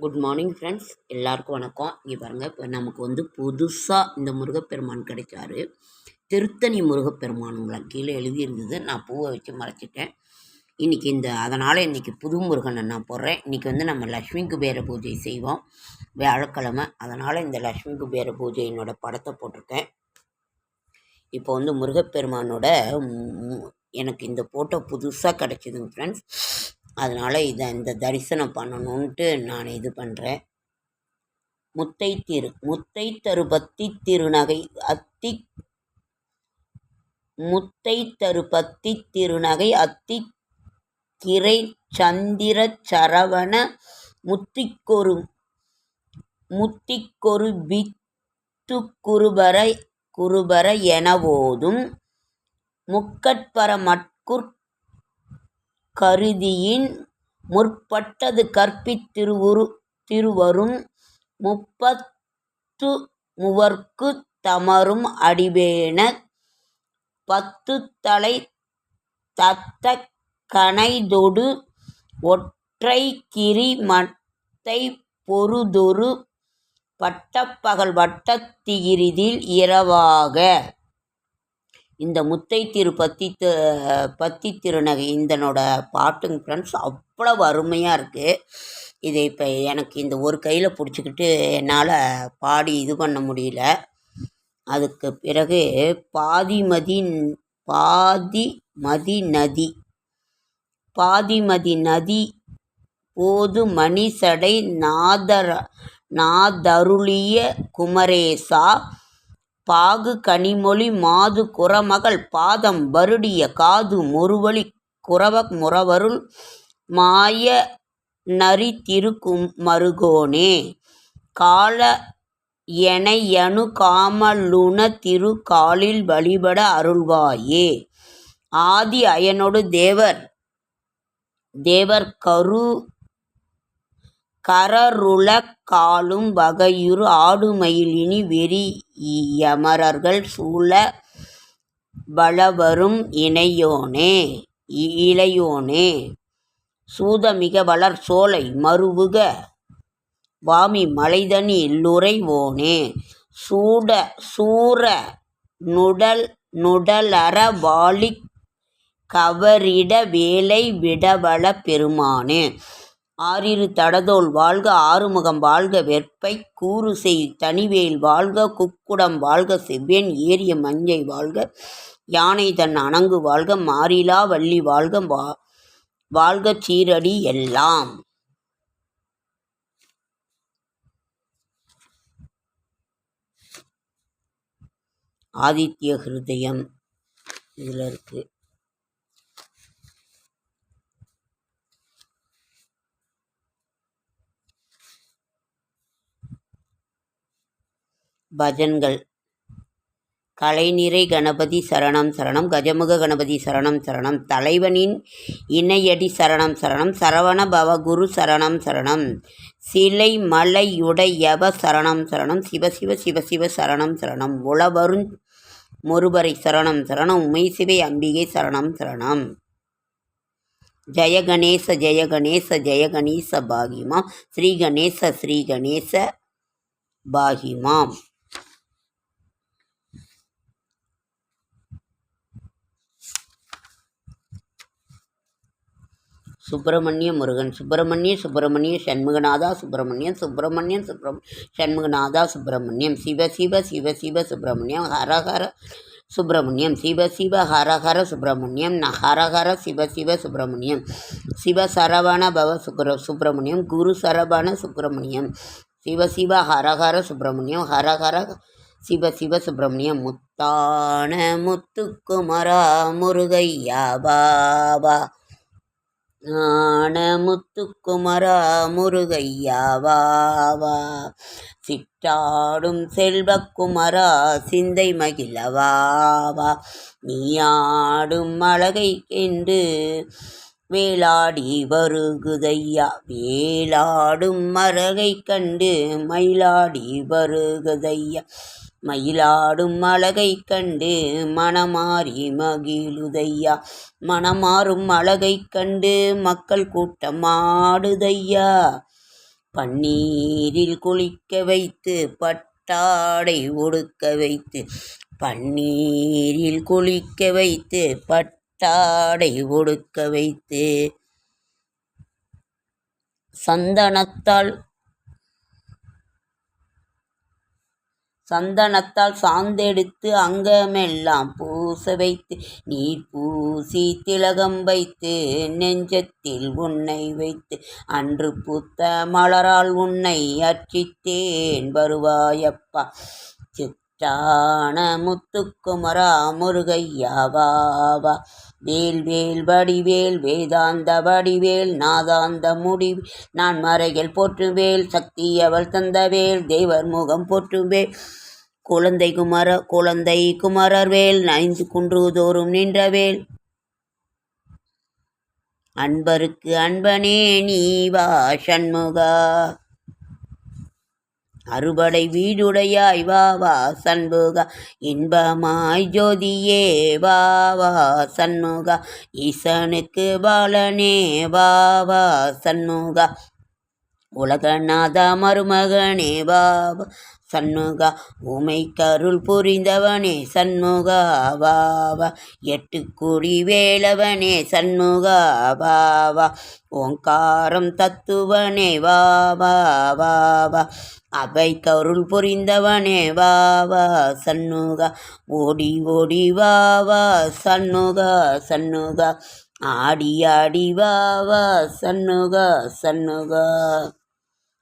Good morning friends, எல்லாருக்கும் வணக்கம். இங்கே பாருங்கள், இப்போ நமக்கு புதுசாக இந்த முருகப்பெருமான் கிடைச்சாரு. திருத்தணி முருகப்பெருமானுங்களா கீழே எழுதியிருந்தது. நான் பூவை வச்சு மறைச்சிட்டேன். இன்றைக்கி அதனால் இன்றைக்கி புது முருகனை நான் போடுறேன். இன்றைக்கி நம்ம லக்ஷ்மி குபேர பூஜை செய்வோம், வியாழக்கிழமை. அதனால் இந்த லக்ஷ்மி குபேர பூஜையினோட படத்தை போட்டிருக்கேன். இப்போ முருகப்பெருமானோட எனக்கு இந்த ஃபோட்டோ புதுசாக கிடச்சிதுங்க ஃப்ரெண்ட்ஸ். அதனால் இந்த தரிசனம் பண்ணணுன்ட்டு நான் இது பண்ணுறேன். முத்தைத்தருபத்தி திருநகை முத்தைத்தருபத்தி திருநகை கிரை சந்திர சரவண முத்திக்கொரு பித்து குருபர எனவோதும் முக்கட்பர கருதியின் முற்பட்டது திருவரும் முப்பத்து மூவர்க்கு தமரும் அடிபேன பத்து தலை தத்த கணைதொடு ஒற்றை கிரி மட்டை பொருதொரு பட்டப்பகல் வட்டத்திகிரிதில் இரவாக. இந்த பத்தி திருநகை இதனோட பாட்டுங்க ஃப்ரெண்ட்ஸ், அவ்வளவு அருமையாக இருக்குது. இதை இப்போ எனக்கு இந்த ஒரு கையில் பிடிச்சிக்கிட்டு என்னால் பாடி இது பண்ண முடியல. அதுக்கு பிறகு பாதிமதி நதி போது மணிசடை நாதருளிய குமரேசா பாகு கனிமொழி மாது குறமகள் பாதம் வருடிய காது மொருவழி குறவ முறவருள் மாய நரி திருக்குமருகோனே கால எனையணு காமலுண திரு காலில் வழிபட அருள்வாயே. ஆதி அயனொடு தேவர் கரருளக் காலும் வகையுறு ஆடுமயிலினி வெறி யமரர்கள் சூழ வளவரும் இளையோனே சூதமிக வளர் சோலை மருவுக வாமி மலைதனி லுறைவோனே சூர நுடலற வாழிக் கவரிட வேலை விடவள பெருமானே. ஆறிரு தடதோள் வாழ்க ஆறுமுகம் வாழ்க வெற்பை கூறுசெய் தனிவேல் வாழ்க குக்குடம் வாழ்க செவ்வேன் ஏறிய மஞ்சை வாழ்க யானை தன் அணங்கு வாழ்க மாறிலா வள்ளி வாழ்க வாழ்க சீரடி எல்லாம். ஆதித்ய ஹிருதயம் இதில் இருக்குது. பஜன்கள். கலைநிறை கணபதி சரணம் சரணம், கஜமுக கணபதி சரணம் சரணம், தலைவனின் இணையடி சரணம் சரணம், சரவண பவகுரு சரணம் சரணம், சிலை மலையுடையவ சரணம் சரணம், சிவசிவ சிவசிவ சரணம் சரணம், உளவருஞ் மொருபரை சரணம் சரணம், உமைசிவை அம்பிகை சரணம் சரணம். ஜய கணேச ஜய கணேச ஜய கணேச பாகிமாம், ஸ்ரீ கணேச பாகிமாம். சுப்பிரமணிய முருகன் சுப்பிரமணிய சண்முகநாதா சுப்பிரமணியம் சண்முகநாதா சுப்பிரமணியம், சிவ சிவ சிவ சிவ சுப்பிரமணியம், ஹரஹர சுப்பிரமணியம், சிவ சிவ ஹரஹர சுப்பிரமணியம், ஹரஹர சிவ சிவ சுப்பிரமணியம், சிவ சரவண பவ சுப்பிரமணியம், குரு சரவண சுப்பிரமணியம், சிவ சிவ ஹரஹர சுப்பிரமணியம், ஹரஹர சிவ சிவ சுப்பிரமணியம். முத்தான முத்துக்குமரா முருகையா பாபா, முத்துக்குமரா முருகையா வாவா, சிட்டாடும் செல்வக்குமரா சிந்தை மகிழவாவா, நீயாடும் அழகை என்று வேளாடி வருகுதையா, வேளாடும் மரகை கண்டு மயிலாடி வருகுதையா, மயிலாடும் அழகை கண்டு மனமாறி மகிழுதையா, மனமாறும் அழகை கண்டு மக்கள் கூட்டம் ஆடுதையா, பன்னீரில் குளிக்க வைத்து பட்டாடை உடுக்க வைத்து, பன்னீரில் குளிக்க வைத்து பட்டாடை உடுக்க வைத்து, சந்தனத்தால் சாந்தெடுத்து அங்கமெல்லாம் பூச வைத்து, நீர் பூசி திலகம் வைத்து நெஞ்சத்தில் உன்னை வைத்து, அன்று பூத்த மலரால் உன்னை அர்ச்சித்தேன் வருவாயப்பா. சித்தான முத்துக்குமரா முருகையா வாவா, வேல் வேல் வடிவேல் வேதாந்த வடிவேல் நாதாந்த முடிவு, நான் மறைகள் போற்றுவேல் சக்தி அவள் தந்தவேல், தேவர் முகம் போற்றுவேல் குழந்தை குமரர்வேல், 5 குன்று தோறும் நின்றவேல், அன்பருக்கு அன்பனே நீவா சண்முகா, அறுபடை வீடுடையாய் வாவா சண்முகா, இன்பமாய் ஜோதியே வாவா சண்முகா, ஈசனுக்கு பாலனே வாவா சண்முகா, உலகநாத மருமகனே வாவா சண்முகா, உமை கருள் புரிந்தவனே சண்முகா வாவா, 8 கோடி வேலவனே சண்முகா வாவா, ஓங்காரம் தத்துவனே வாவா வாவா, அவை கருள் புரிந்தவனே வாவா சண்முகா, ஓடி ஓடி வாவா சண்முகா சண்முகா, ஆடி ஆடி வாவா சண்முகா சண்முகா,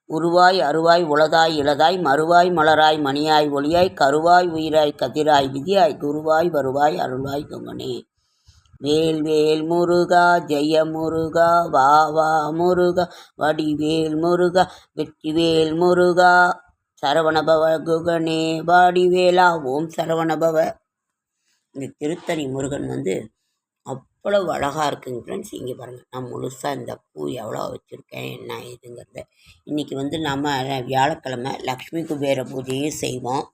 உருவாய் அருவாய் உளதாய் இளதாய் மறுவாய் மலராய் மணியாய் ஒளியாய் கருவாய் உயிராய் கதிராய் விதியாய் குருவாய் வருவாய் அருள்வாய் குமனே, வேல் வேல் முருகா ஜெய முருகா வாவா முருகா, வடிவேல் முருகா வெற்றிவேல் முருகா, சரவணபவ குகனே வாடிவேலா ஓம் சரவணபவ. இந்த திருத்தணி முருகன் அவ்வளவு அழகாக இருக்குங்க ஃப்ரெண்ட்ஸ். இங்கே பாருங்கள், நான் முழுசாக இந்த பூ எவ்வளோ வச்சுருக்கேன் என்ன ஏதுங்கிறத. இன்றைக்கி நம்ம வியாழக்கிழமை லக்ஷ்மி குபேர பூஜையும் செய்வோம்,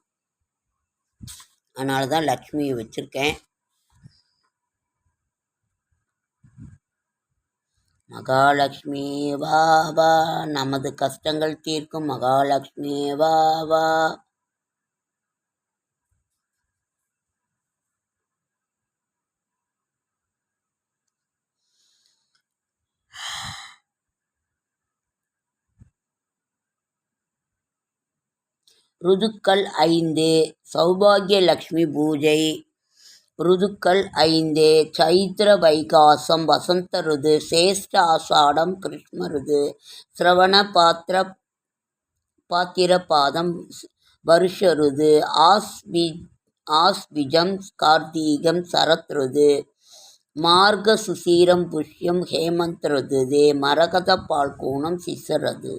அதனால தான் லக்ஷ்மியை வச்சுருக்கேன். மகாலட்சுமி வாவா, நமது கஷ்டங்கள் தீர்க்கும் மகாலட்சுமி வாவா. ருதுக்கள் 5 சௌபாகிய லக்ஷ்மி பூஜை. ருதுக்கள் 5 சைத்திர வைகாசம் வசந்த ருது, சேஷ்ட ஆஷாடம் கிருஷ்ண ருது, சிரவண பாத்திர பாதம் வருஷ ருது, ஆஸ்விஜம் கார்த்திகம் சரத் ருது, மார்க சுசீரம் புஷ்யம் ஹேமந்த் ருது, மரகத பால்கூணம் சிசிர ருது.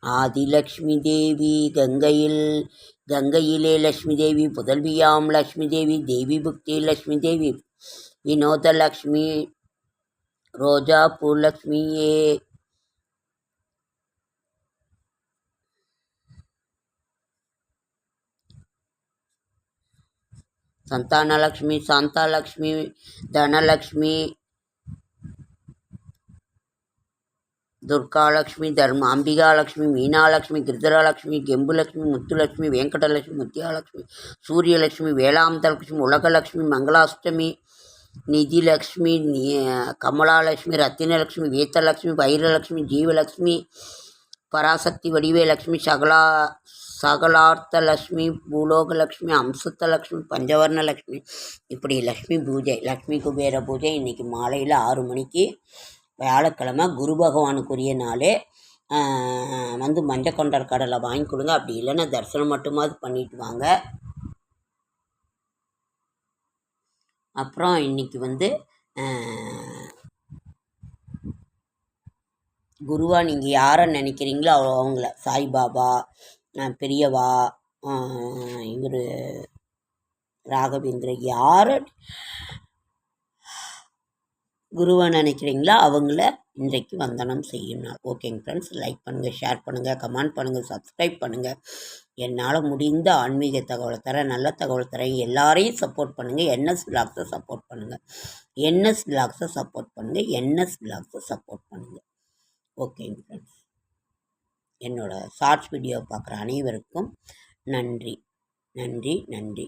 ஆதிலக்ஷ்மி தேவி கங்கையிலே லக்ஷ்மி தேவி, புதல்வியாம் லக்ஷ்மி தேவி, தேவி புக்தி லக்ஷ்மி தேவி, வினோத லக்ஷ்மி, ரோஜா பூ லக்ஷ்மியே, சந்தானலக்ஷ்மி, சாந்தாலக்ஷ்மி, தனலக்ஷ்மி, துர்காலக்ஷ்மி, அம்பிகாலக்ஷ்மி, மீனாலக்ஷ்மி, கிருதராலக்ஷ்மி, கெம்புலக்ஷ்மி, முத்துலக்ஷ்மி, வெங்கடலக்ஷ்மி, முத்தியாலக்ஷ்மி, சூரியலக்ஷ்மி, வேளாந்தலக்ஷ்மி, உலகலக்ஷ்மி, மங்களாஷ்டமி, நிதிலக்ஷ்மி, கமலாலக்ஷ்மி, ரத்தினலக்ஷ்மி, வேத்தலக்ஷ்மி, வைரலக்ஷ்மி, ஜீவலக்ஷ்மி, பராசக்தி வடிவேலக்ஷ்மி, சகலார்த்தலக்ஷ்மி, பூலோகலக்ஷ்மி, அம்சத்தலக்ஷ்மி, பஞ்சவர்ணலக்ஷ்மி, இப்படி லக்ஷ்மி பூஜை, லக்ஷ்மி குபேர பூஜை இன்றைக்கி மாலையில் 6 மணிக்கு வியாழக்கிழமை குரு பகவானுக்குரிய நாள். மஞ்சக்கொண்டர் கடலை வாங்கி கொடுங்க, அப்படி இல்லைன்னா தரிசனம் மட்டுமாவது பண்ணிட்டு வாங்க. அப்புறம் இன்றைக்கி குருவா நீங்கள் யாரை நினைக்கிறீங்களோ அவங்கள, சாய்பாபா, பெரியவா, இவர் ராகவேந்திர, யாரை குருவை நினைக்கிறீங்களோ அவங்கள இன்றைக்கு வந்தனம் செய்யும் நாள். ஓகேங்க ஃப்ரெண்ட்ஸ், லைக் பண்ணுங்கள், ஷேர் பண்ணுங்கள், கமெண்ட் பண்ணுங்கள், சப்ஸ்கிரைப் பண்ணுங்கள். என்னால் முடிந்த ஆன்மீக தகவலை தரேன், நல்ல தகவல் தரேன். எல்லாரையும் சப்போர்ட் பண்ணுங்கள். என்எஸ் விலாக்ஸை சப்போர்ட் பண்ணுங்கள். என்எஸ் விலாக்ஸை சப்போர்ட் பண்ணுங்கள். என்எஸ் விலாக்ஸை சப்போர்ட் பண்ணுங்கள். ஓகேங்க ஃப்ரெண்ட்ஸ், என்னோடய ஷார்ட்ஸ் வீடியோ பார்க்குற அனைவருக்கும் நன்றி, நன்றி, நன்றி.